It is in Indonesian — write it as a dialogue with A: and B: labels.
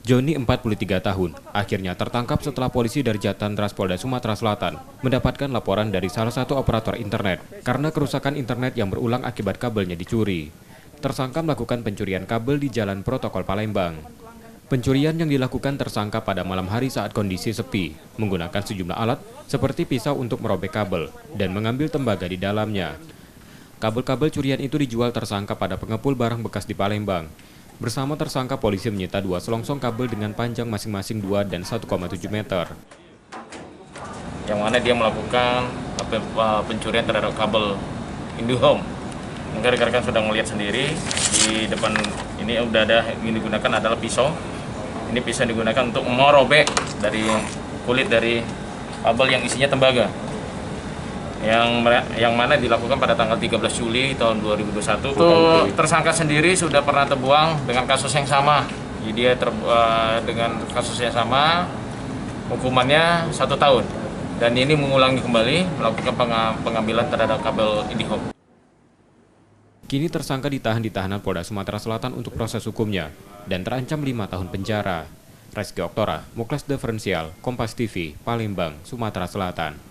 A: Joni, 43 tahun, akhirnya tertangkap setelah polisi dari Jatantras Polda Sumatera Selatan mendapatkan laporan dari salah satu operator internet karena kerusakan internet yang berulang akibat kabelnya dicuri. Tersangka melakukan pencurian kabel di Jalan Protokol Palembang. Pencurian yang dilakukan tersangka pada malam hari saat kondisi sepi, menggunakan sejumlah alat seperti pisau untuk merobek kabel dan mengambil tembaga di dalamnya. Kabel-kabel curian itu dijual tersangka pada pengepul barang bekas di Palembang. Bersama tersangka, polisi menyita 2 selongsong kabel dengan panjang masing-masing 2 dan 1,7 meter.
B: Yang mana dia melakukan pencurian terhadap kabel IndiHome. Mungkin rekan-rekan sudah melihat sendiri di depan ini udah ada yang digunakan adalah pisau. Ini pisau digunakan untuk merobek dari kulit dari kabel yang isinya tembaga. Yang mana dilakukan pada tanggal 13 Juli tahun 2021. Tersangka sendiri sudah pernah terbuang dengan kasus yang sama. Jadi dia dengan kasus yang sama, hukumannya 1 tahun. Dan ini mengulangi kembali melakukan pengambilan terhadap kabel IndiHome.
A: Kini tersangka ditahan di tahanan Polda Sumatera Selatan untuk proses hukumnya dan terancam 5 tahun penjara. Reski Oktora, Muklas Diferensial, Kompas TV, Palembang, Sumatera Selatan.